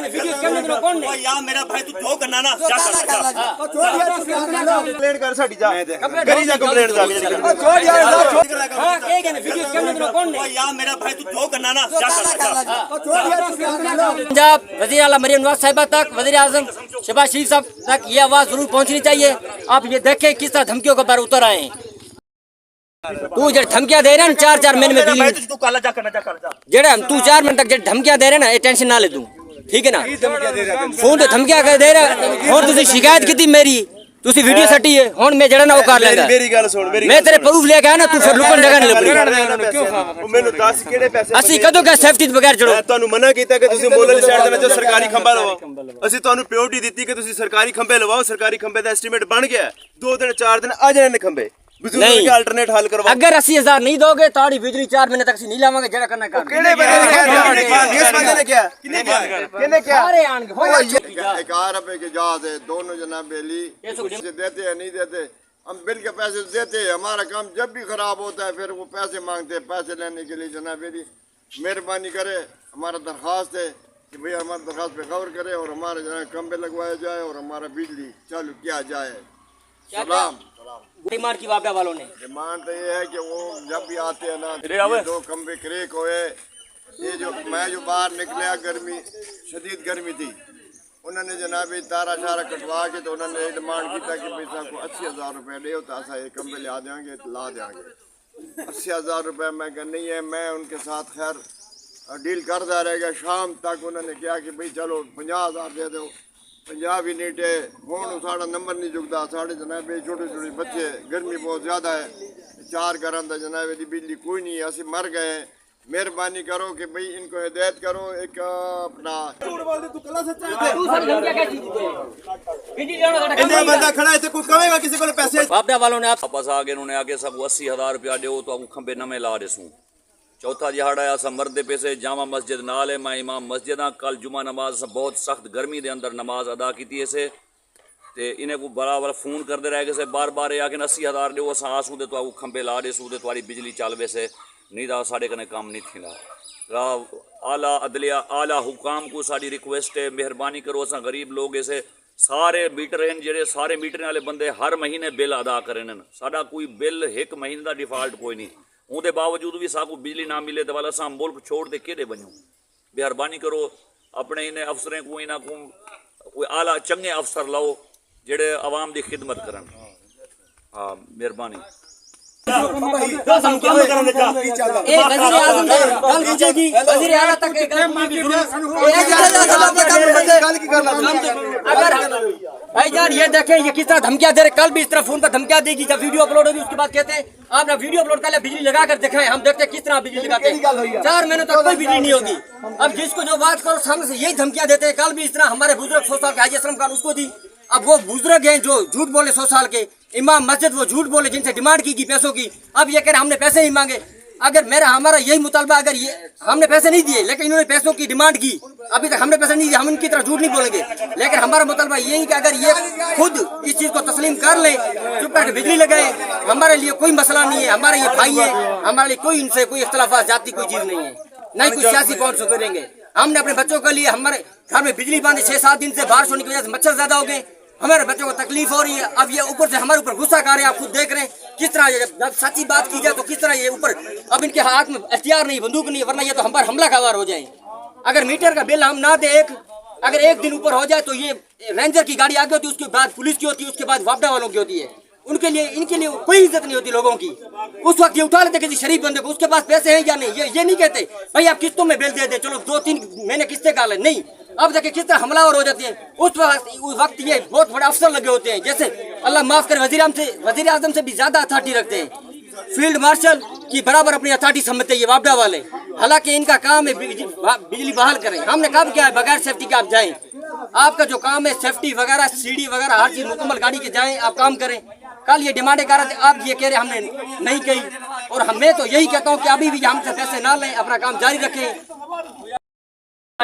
Video कैमरे में कौन है यार मेरा भाई तू जो करना ना जा कंप्लेंट कर साडी जा करी जा कंप्लेंट जा छोड़ यार हां के कहने वीडियो कैमरे में कौन है यार मेरा भाई तू जो करना ना जा पंजाब वज़ीर आला मरियम नवाज साहिबा तक, वज़ीर आज़म शहबाज शरीफ साहब तक ये आवाज़ जरूर पहुंचनी चाहिए। आप ये देखें किस तरह धमकियों के ऊपर उतर आए हैं। तू जो धमकियां दे रहे हैं 4-4 महीने में बिजली तू काला जा करना जा कर जा जेड़ा तू 4 महीने तक जो धमकियां दे रहे ना ये टेंशन ना ले तू, ठीक है ना। फोन तो धमकियां दे रहा और तुझे शिकायत की थी मेरी, तुसी वीडियो सटी है हुन मैं जड़ा ना वो कर लेंगा। मेरी गल सुन मेरी मैं तेरे प्रूफ लेके आया ना, तू फिर लुकन जगह नहीं लबड़ी। मेनू 10 केड़े पैसे ਅਸੀਂ ਕਦੋਂ ਕਾ ਸੇਫਟੀ ਦੇ ਬਗੈਰ ਚੜੋ। ਮੈਂ ਤੁਹਾਨੂੰ ਮਨਾ ਕੀਤਾ ਕਿ ਤੁਸੀਂ ਮੁੱਲ ਵਾਲੀ ਸਾਈਡ ਦੇ ਵਿੱਚ ਸਰਕਾਰੀ ਖੰਭਾ ਲਵਾਓ। ਅਸੀਂ ਤੁਹਾਨੂੰ ਪਿਓਰਟੀ ਦਿੱਤੀ ਕਿ ਤੁਸੀਂ ਸਰਕਾਰੀ ਖੰਭੇ ਲਵਾਓ। ਸਰਕਾਰੀ ਖੰਭੇ ਦਾ ਐਸਟੀਮੇਟ ਬਣ ਗਿਆ 2 ਦਿਨ 4 ਦਿਨ ਆ ਜਾਣੇ ਨੇ ਖੰਭੇ। बुजुर्ग के अल्टरनेट हल करवाओ। अगर 80,000 नहीं दोगे ताड़ी बिजली 4 महीने तक नहीं लावांगे जड़ा करना काम। केड़े बंदे ने क्या किने क्या सारे आएंगे हो 1 रुपए की जहाज है दोनों जनाब बेली देते हैं नहीं देते, हम बिल के पैसे देते हैं। हमारा काम जब भी खराब होता है फिर वो पैसे मांगते हैं। पैसे लेने के लिए जनाब बेली मेहरबानी करे, हमारा दरख्वास्त है कि भाई हमारे दरख्वास्त पे गौर करे और हमारे जनाब खंबे लगवाए जाए और हमारा बिजली चालू किया जाए। सलाम डिमांड की वापडा वालों ने डिमांड तो ये है कि वो जब भी आते हैं ना ये 2 खंबे क्रेक हुए, ये जो मैं जो बाहर निकले गर्मी शदीद गर्मी थी, उन्होंने जनाब तारा शारा कटवा के तो उन्होंने डिमांड की कि भाई साहब को 80,000 रुपये दे तो ऐसा ये खंबे ला देंगे ला देंगे। 80,000 रुपये मैं कहा नहीं है, मैं उनके साथ खैर डील करता रहेगा। शाम तक उन्होंने कहा कि भाई चलो 50,000 दे दो। 50 भी नहीं टे फोन साढ़ा नंबर नहीं चुकता। साढ़े जनाब छोटे छोटे बच्चे, गर्मी बहुत ज़्यादा है, 4 घर अंदर जनाब की बिजली कोई नहीं है, असी मर गए। मेहरबानी करो कि भाई इनको हिदायत करो एक अपना बंदा खड़ा है कोई कहेगा किसी को पैसे वापडा वालों ने वापस आ गए उन्होंने आके सब 80,000 रुपया दो तो खंबे नवे ला देसूँ। चौथा दिहाड़ा अस मरदे पे से जामा मस्जिद नाल है, मैं इमाम मस्जिद हाँ। कल जुमा नमाज बहुत सख्त गर्मी के अंदर नमाज अदा की से ते इन्हें को बराबर फोन करते रह गए से बार बार आके 80,000 दो अस आसूँ तो खंबे ला देसूँ तो तुम्हारी बिजली चल वैसे नहीं तो साढ़े कने काम नहीं थींदा। आला अदलिया आला हुकाम को साड़ी रिक्वेस्ट है, मेहरबानी करो अस गरीब लोग ऐसे सारे मीटर हैं जेडे सारे मीटर वाले बंदे हर महीने बिल अदा करें। साडा कोई बिल 1 महीने का डिफाल्ट कोई नहीं, उनके बावजूद भी साकू बिजली ना मिले तो वाला सा मुल्क छोड़ दे केड़े बनूँ। मेहरबानी करो अपने इन्हें अफसरें को इन्हों को कोई आला चंगे अफसर लाओ जेड़े आवाम की खिदमत करन। हाँ मेहरबानी। वज़ीर आला तक भाईजान ये देखें ये किस तरह धमकियां दे रहे। कल भी इस तरह फोन पर धमकियां देगी, जब वीडियो अपलोड होगी उसके बाद कहते हैं आप ना वीडियो अपलोड कर ले बिजली लगा कर दिखाएं, हम देखते हैं किस तरह बिजली लगाते हैं। 4 महीनों तक कोई बिजली नहीं होगी। अब जिसको जो बात करो सामने से यही धमकियां देते हैं। कल भी इस तरह हमारे बुजुर्ग 100 साल के हाजी असलम खान उसको दी। अब वो बुजुर्ग हैं जो झूठ बोले 100 साल के इमाम मस्जिद, वो झूठ बोले जिनसे डिमांड की पैसों की। अब ये कह रहे हमने पैसे ही मांगे। अगर हमारा यही मुतालबा, अगर ये हमने पैसे नहीं दिए लेकिन इन्होंने पैसों की डिमांड की, अभी तक हमने पैसे नहीं दिए, हम इनकी तरह झूठ नहीं बोलेंगे। लेकिन हमारा मुतालबा यही कि अगर ये खुद इस चीज़ को तस्लीम कर ले, चुप करके बिजली लगाए, हमारे लिए कोई मसला नहीं है। हमारे ये भाई है, हमारे लिए कोई इनसे कोई इख्तलाफात जाती कोई चीज़ नहीं है, नहीं कुछ सियासी कौन से करेंगे। हमने अपने बच्चों के लिए हमारे घर में बिजली बांधी 6-7 दिन से, बारिश होने की वजह से मच्छर ज्यादा हो गए, हमारे बच्चों को तकलीफ हो रही है। अब ये ऊपर से हमारे ऊपर गुस्सा कर रहे हैं, आप खुद देख रहे हैं किस तरह जब सच्ची बात की जाए तो किस तरह ये ऊपर अब इनके हाथ में हथियार नहीं, बंदूक नहीं, वरना ये तो हम पर हमला का वार हो जाए। अगर मीटर का बिल हम ना दे अगर 1 दिन ऊपर हो जाए तो ये रेंजर की गाड़ी आगे होती है, उसके बाद पुलिस की होती है, उसके बाद वापडा वालों की होती है। उनके लिए इनके लिए कोई इज्जत नहीं होती लोगों की। उस वक्त ये उठा लेते किसी शरीफ बंदे को, उसके पास पैसे हैं या नहीं, ये नहीं कहते भाई आप किस्तों में बिल दे दे, चलो 2-3 महीने किस्तें काट ले, नहीं। अब देखिए किस तरह हमलावर हो जाते हैं। उस वक्त ये बहुत बड़े अफसर लगे होते हैं, जैसे अल्लाह माफ करे वजीर आजम से भी ज्यादा अथॉरिटी रखते हैं, फील्ड मार्शल की बराबर अपनी अथॉरिटी समझते हैं ये वापडा वाले। हालांकि इनका काम है बिजली बहाल करें। हमने कब क्या है बगैर सेफ्टी के आप जाएं, आपका जो काम है सेफ्टी वगैरह सीढ़ी वगैरह हर चीज मुकम्मल गाड़ी के जाएं, आप काम करें। कल ये डिमांडें कर रहे थे, आप ये कह रहे हमने नहीं कही, और मैं तो यही कहता हूँ कि अभी भी हमसे पैसे ना लें, अपना काम जारी रखें।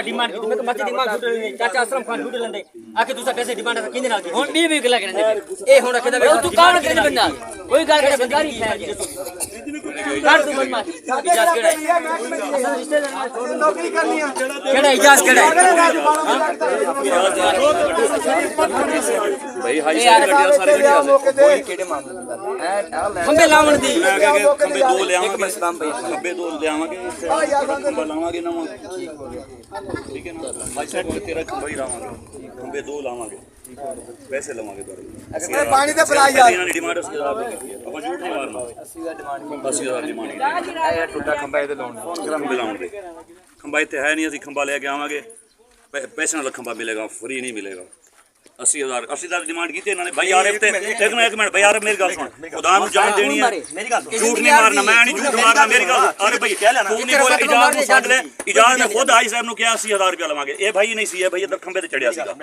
डिमांड की मैं मस्जिद डिमांड छूट लेंगे चाचा आश्रम खान छूट लेंगे आके दूसरा पैसे डिमांड है किने नाल की ਹੁਣ 20 ਕਿਲਾ ਕਰਦੇ ए होना के ਉਹ ਤੂੰ ਕਾਹਨ ਕਰਦੇ ਬੰਦਾ ਕੋਈ ਗੱਲ करे ਬੰਦਾਰੀ है कर तू मन मार इजाज केड़ा नौकरी करनी है केड़ा इजाज केड़ा भाई हाई साइड गड्डियां सारे गड्डियां खंबे लावण दी खंबे दो ले आवांगे खंबे दो ले आवांगे खंबा लावांगे ना ठीक है ना हाई साइड में तेरा खंबा ही लावांगे खंबे दो लावांगे पैसे लवांगे अरे पानी तो पिला यार ਇਹਨਾਂ ਦੀ ਡਿਮਾਂਡ 80000 ਰੁਪਏ ਆਪਾਂ ਝੂਠ ਨਹੀਂ ਮਾਰਨਾ 80000 ਡਿਮਾਂਡ ਇਹ ਟੁੱਟਾ ਖੰਭਾ ਇਹਦੇ ਲਾਉਣ ਦੇ ਖੰਭਾ ਇੱਥੇ ਹੈ ਨਹੀਂ ਅਸੀਂ ਖੰਭਾ ਲੈ ਕੇ ਆਵਾਂਗੇ ਪੈਸੇ ਨਾਲ ਖੰਭਾ ਮਿਲੇਗਾ ਫ੍ਰੀ ਨਹੀਂ ਮਿਲੇਗਾ 80000 ਡਿਮਾਂਡ ਕੀਤੀ ਇਹਨਾਂ ਨੇ ਭਾਈ ਯਾਰ ਇੱਕ ਮਿੰਟ ਭਾਈ ਯਾਰ ਮੇਰੀ ਗੱਲ ਸੁਣ ਖੁਦਾ ਨੂੰ ਜਾਨ ਦੇਣੀ ਹੈ ਮੇਰੀ ਗੱਲ ਝੂਠ ਨਹੀਂ ਮਾਰਨਾ ਮੈਂ ਨਹੀਂ ਝੂਠ ਮਾਰਨਾ ਮੇਰੀ ਗੱਲ ਅਰੇ ਭਾਈ ਕਹਿ ਲੈਣਾ ਤੂੰ ਨਹੀਂ ਬੋਲ ਇਜਾਜ਼ ਨੂੰ ਛੱਡ ਲੈ ਇਜਾਜ਼ ਨੇ ਖੁਦ ਹਾਈ ਸਾਹਿਬ ਨੂੰ ਕਿਹਾ 80000 ਰੁਪਏ ਲਵਾਂਗੇ ਇਹ ਭਾਈ ਨਹੀਂ ਸੀ ਇਹ ਭਾਈ ਇੱਧਰ ਖੰਭੇ ਤੇ ਚੜਿਆ ਸੀਗਾ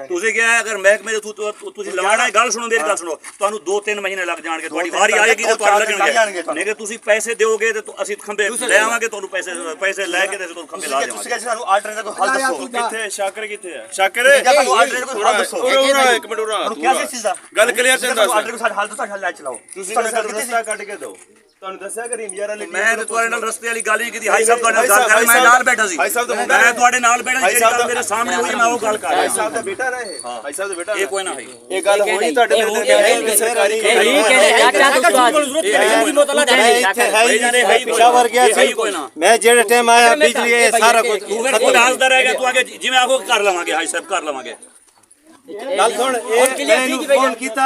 ਤੁਸੀਂ ਕਿਹਾ ਅਗਰ ਮਹਿਕਮੇ ਦੇ ਤੁਸੀਂ ਲਵਾਣਾ ਗੱਲ ਸੁਣੋ ਮੇਰੀ ਗੱਲ ਸੁਣੋ ਤੁਹਾਨੂੰ 2-3 ਮਹੀਨੇ ਲੱਗ ਜਾਣਗੇ ਤੁਹਾਡੀ ਵਾਰੀ ਆਏਗੀ ਤੇ ਤੁਹਾਨੂੰ ਲੱਗਣਗੇ ਨਹੀਂ ਕਿ ਤੁਸੀਂ ਪੈਸੇ ਦਿਓਗੇ ਤੇ ਅਸੀਂ ਖੰਭੇ ਲੈ ਆਵਾਂਗੇ ਤੁਹਾਨੂੰ ਪੈਸੇ ਲੈ ਕੇ ਤੇ ਤੁਹਾਨੂੰ ਖੰਭੇ ਲਾ ਦੇਵਾਂਗੇ ਸਾਨੂੰ ਆਲਟਰਨੇਟ ਦਾ ਹੱਲ ਦੱਸੋ ਕਿੱਥੇ ਸ਼ਾਕਰ ਕਿੱਥੇ ਹੈ ਸ਼ਾਕਰ ਤੁਹਾਨੂੰ ਆਲਟਰਨੇਟ ਦਾ ਹੱਲ ਦੱਸੋ ਇੱਕ ਮਿੰਟ ਉਰਾ ਕਿਆ ਸੀ ਚੀਜ਼ ਦਾ ਗੱਲ ਕਲੀਅਰ ਤੇ ਦੱਸ ਆਲਟਰਨੇਟ ਦਾ ਹੱਲ ਦੱਸੋ ਲੈ ਚਲਾਓ ਤੁਸੀਂ ਰਸਤਾ ਕੱਢ ਕੇ ਦਿਓ ਤੁਹਾਨੂੰ ਦੱਸਿਆ ਕਿ ਰੀਮੀਅਰ ਵਾਲੇ ਮੈਂ ਤੇ ਤੁਹਾਡੇ ਨਾਲ ਰਸਤੇ ਵਾਲੀ ਗੱਲ ਹੀ ਕੀਤੀ ਹਾਈ ਸਾਹਿਬ ਤੁਹਾਡੇ ਨਾਲ ਗੱਲ ਕਰ ਮੈਂ ਨਾਲ ਬੈਠਾ ਸੀ ਹਾਈ ਸਾਹਿਬ ਦਾ ਮੁੰਡਾ ਮੈਂ ਤੁਹਾਡੇ ਨਾਲ ਬੈਠਾ ਜਿਹੜੀ ਗੱਲ ਮੇਰੇ ਸਾਹਮਣੇ ਹੋਈ ਮੈਂ ਉਹ ਗੱਲ ਕਰ ਹਾਈ ਰਿਹਾ ਸਾਹਿਬ ਦਾ ਬੇਟਾ ਰਹੇ ਹਾਈ ਸਾਹਿਬ ਦਾ ਬੇਟਾ ਇਹ ਕੋਈ ਨਾ ਹੈ ਇਹ ਗੱਲ ਹੋਈ ਤੁਹਾਡੇ ਨਾਲ ਸਰਕਾਰੀ ਪਿਸ਼ਾਵਰ ਗਿਆ ਸੀ ਮੈਂ ਜਿਹੜੇ ਟਾਈਮ ਆਇਆ ਬਿਜਲੀ ਇਹ ਸਾਰਾ ਕੁਝ ਉਹ ਦੱਸਦਾ ਰਹੇਗਾ ਤੂੰ ਅੱਗੇ ਜਿਵੇਂ ਆਖੋ ਕਰ ਲਵਾਂਗੇ ਹਾਈ ਸਾਹਿਬ ਕਰ ਲਵਾਂਗੇ ਗੱਲ ਸੁਣ ਇਹ ਮੈਨੂੰ ਫੋਨ ਕੀਤਾ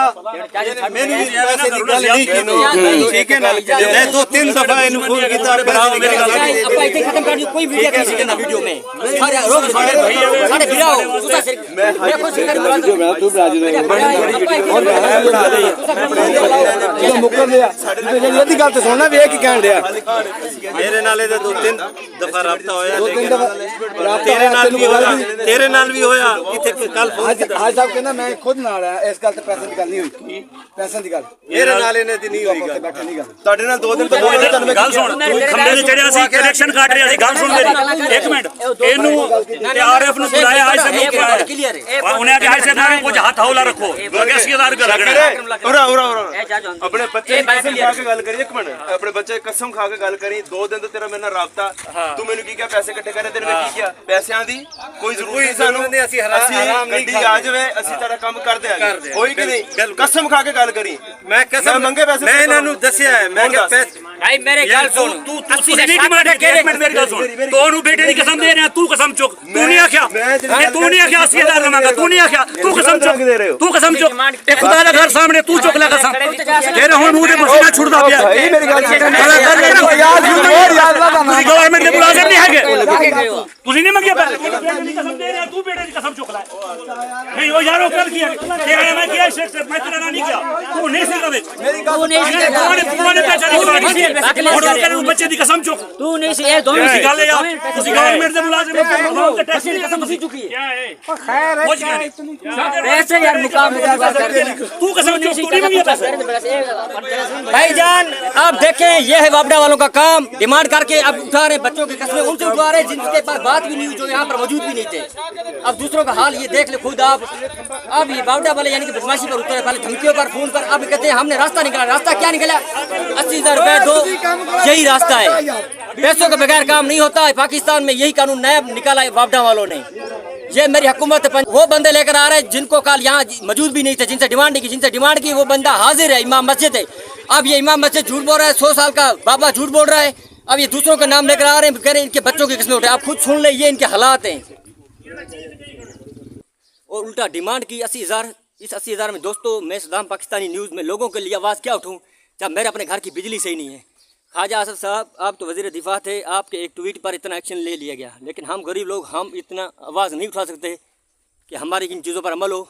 ਮੈਨੂੰ ਵੀ ਪੈਸੇ ਦੀ ਗੱਲ ਨਹੀਂ ਕੀਤੀ ਠੀਕ ਹੈ ਨਾ ਮੈਂ 2-3 ਦਫਾ ਇਹਨੂੰ ਫੋਨ ਕੀਤਾ ਮੇਰੀ ਗੱਲ ਆਪਾਂ ਇੱਥੇ ਖਤਮ ਕਰ ਦਿਓ ਕੋਈ ਵੀਡੀਓ ਨਹੀਂ ਸਿੱਧਾ ਵੀਡੀਓ में सारे रोक सारे गिराओ दूसरा सिर मैं खुद से वीडियो में तू राज दे ਇਹ ਮੁੱਕਰ ਲਿਆ ਜਿਹੜੀ ਅੱਧੀ ਗੱਲ ਤੇ ਸੁਣਨਾ ਵੇਖ ਕੀ ਕਹਿਣ ਡਿਆ ਮੇਰੇ ਨਾਲ ਇਹਦਾ 2-3 ਦਫਾ ਰਾਬਤਾ ਹੋਇਆ ਤੇਰੇ ਨਾਲ ਵੀ ਹੋਇਆ ਇੱਥੇ ਕੱਲ ਫੋਨ ਕੀਤਾ ਹਾਜ ਸਾਹਿਬ ਕਹਿੰਦਾ ਮੈਂ ਖੁਦ ਨਾਲ ਆ ਇਸ ਗੱਲ ਤੇ ਪੈਸੇ ਦੀ ਗੱਲ ਨਹੀਂ ਹੋਈ ਪੈਸੇ ਦੀ ਗੱਲ ਮੇਰੇ ਨਾਲ ਇਹਨੇ ਦੀ ਨਹੀਂ ਹੋਈ ਗੱਲ ਬੈਠਾ ਨਹੀਂ ਗੱਲ ਤੁਹਾਡੇ ਨਾਲ 2 ਦਿਨ ਤੋਂ ਗੱਲ ਸੁਣ ਤੂੰ ਖੰਭੇ ਤੇ ਚੜਿਆ ਸੀ ਕਨੈਕਸ਼ਨ ਕੱਟ ਰਿਹਾ ਸੀ ਗੱਲ ਸੁਣ ਮੇਰੀ ਇੱਕ ਮਿੰਟ ਇਹਨੂੰ ਤੇ ਆਰਐਫ ਨੂੰ ਬੁਲਾਇਆ ਹਾਈ ਸਾਹਿਬ ਨੂੰ ਕਿਹਾ क्लियर है ਉਹਨੇ ਆ ਕੇ ਹਾਈ ਸਾਹਿਬ ਨਾਲ ਕੁਝ ਹੱਥ ਹੌਲਾ ਰੱਖੋ 80000 ਰੁਪਏ ਲੱਗਣਾ ਉਰਾ ਆਪਣੇ ਬੱਚੇ ਕਸਮ ਖਾ ਕੇ ਗੱਲ ਕਰੀ ਇੱਕ ਮਿੰਟ ਆਪਣੇ ਬੱਚੇ ਕਸਮ ਖਾ ਕੇ ਗੱਲ ਕਰੀ 2 ਦਿਨ ਤੋਂ ਤੇਰਾ ਮੇਰੇ ਨਾਲ ਰਾਬਤਾ ਤੂੰ ਮੈਨੂੰ ਕੀ ਕਿਹਾ ਪੈਸੇ ਇਕੱਠੇ ਕਰੇ ਤੈਨੂੰ ਮੈਂ ਕੀ ਕਿਹਾ ਪੈਸਿਆਂ ਦੀ ਕੋਈ ਜ਼ਰੂਰਤ ਨਹੀਂ ਸਾਨੂੰ ਅਸੀਂ ਹਰਾਮ ਨਹੀਂ ਗੱਡੀ ਆ ਜਾਵੇ ਅਸੀਂ ਤੇਰਾ ਕੰਮ ਕਰ ਦਿਆਂਗੇ ਹੋਈ ਕਿ ਨਹੀਂ ਕਸਮ ਖਾ ਕੇ ਗੱਲ ਕਰੀ ਮੈਂ ਕਸਮ ਮੰਗੇ ਪੈਸੇ ਮੈਂ ਇਹਨਾਂ ਨੂੰ ਦੱਸਿਆ ਮੈਂ ਕਿ ਪੈਸੇ भाई मेरे गल सुन तू सीधी डिमांड है एक मिनट मेरी गल सुन तोनू बेटे की कसम दे रहे हैं तू कसम चुक तू नहीं आख्या तू नहीं आख्या 80000 लवांगा तू नहीं आख्या तू कसम चुक तू कसम चुक ए खुदा दा घर सामने तू चुक ले कसम तेरे हुन मुंह दे पसीना छुड़दा पिया ਇਹ ਮੇਰੀ ਗੱਲ ਯਾਦ ਲਾ ਤੁਸੀਂ ਗਵਰਨਮੈਂਟ ਦੇ ਮੁਲਾਜ਼ਮ ਨਹੀਂ ਹੈਗੇ ਤੁਸੀਂ ਨਹੀਂ ਮੰਗਿਆ ਪੈਸੇ कसम दे रहे हैं तू बेटे की कसम चुक ले नहीं वो यारो कल किया तेरा मैं किया शेख से मैं तेरा नहीं किया तू नहीं से रवे मेरी तू नहीं कौन पैसा नहीं ਬੱਚੇ ਦੀ ਕਸਮ ਚੁੱਕ तू नहीं से ये दोनों ਤੁਸੀਂ ਗੱਲ ਯਾਰ ਤੁਸੀਂ ਗਵਰਨਮੈਂਟ ਦੇ ਮੁਲਾਜ਼ਮ ਹੋ ਤੇ ਟੈਕਸ ਦੀ कसम नहीं चुकी है क्या है खैर पैसे यार मुकाम में बात करते तू कसम चुक तू नहीं मंगी पैसे भाईजान आप देखें ये है वापडा वालों का काम डिमांड करके अब उठा रहे बच्चों की कस्में उनसे उठवा रहे जिनके पास बात भी नहीं हुई जो यहाँ पर मौजूद भी नहीं थे अब दूसरों का हाल ये देख ले खुद आप अब ये वापडा वाले यानी कि बदमाशी पर उतरे पहले धमकियों पर फोन पर अब कहते हैं हमने रास्ता निकाला रास्ता क्या निकला 80,000 रुपए दो यही रास्ता है पैसों के बगैर काम नहीं होता है पाकिस्तान में यही कानून नया निकाला है वापडा वालों ने ये मेरी हुकूमत वो बंदे लेकर आ रहे हैं जिनको कल यहाँ मौजूद भी नहीं थे जिनसे डिमांड की वो बंदा हाजिर है इमाम मस्जिद है अब ये इमाम मस्जिद झूठ बोल रहा है 100 साल का बाबा झूठ बोल रहा है अब ये दूसरों का नाम लेकर आ रहे हैं कह रहे हैं इनके बच्चों की किस्में उठे आप खुद सुन ले ये इनके हालात हैं और उल्टा डिमांड की 80,000 इस 80,000 में दोस्तों मैं सदाम पाकिस्तानी न्यूज़ में लोगों के लिए आवाज़ क्या उठाऊँ जब मेरे अपने घर की बिजली सही नहीं है ख्वाजा असद साहब आप तो वज़ीर दिफा थे आपके एक ट्वीट पर इतना एक्शन ले लिया गया लेकिन हम गरीब लोग हम इतना आवाज़ नहीं उठा सकते कि हमारी इन चीज़ों पर अमल हो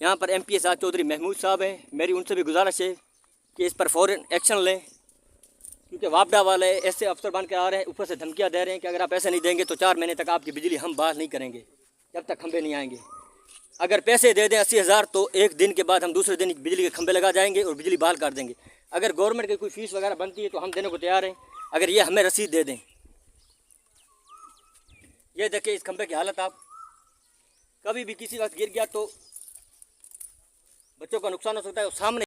यहाँ पर MP साहब चौधरी महमूद साहब हैं मेरी उनसे भी गुजारिश है कि इस पर फ़ौरन एक्शन लें क्योंकि वापडा वाले ऐसे अफसर बन के आ रहे हैं ऊपर से धमकियाँ दे रहे हैं कि अगर आप ऐसे नहीं देंगे तो 4 महीने तक आपकी बिजली हम बहाल नहीं करेंगे जब तक खंभे नहीं आएंगे अगर पैसे दे दें 80,000 तो एक दिन के बाद हम दूसरे दिन बिजली के खंभे लगा जाएंगे और बिजली बहाल कर देंगे अगर गवर्नमेंट की कोई फीस वगैरह बनती है तो हम देने को तैयार हैं अगर ये हमें रसीद दे दें। ये देखिए इस खंबे की हालत, आप कभी भी किसी वक्त गिर गया तो बच्चों का नुकसान हो सकता है। सामने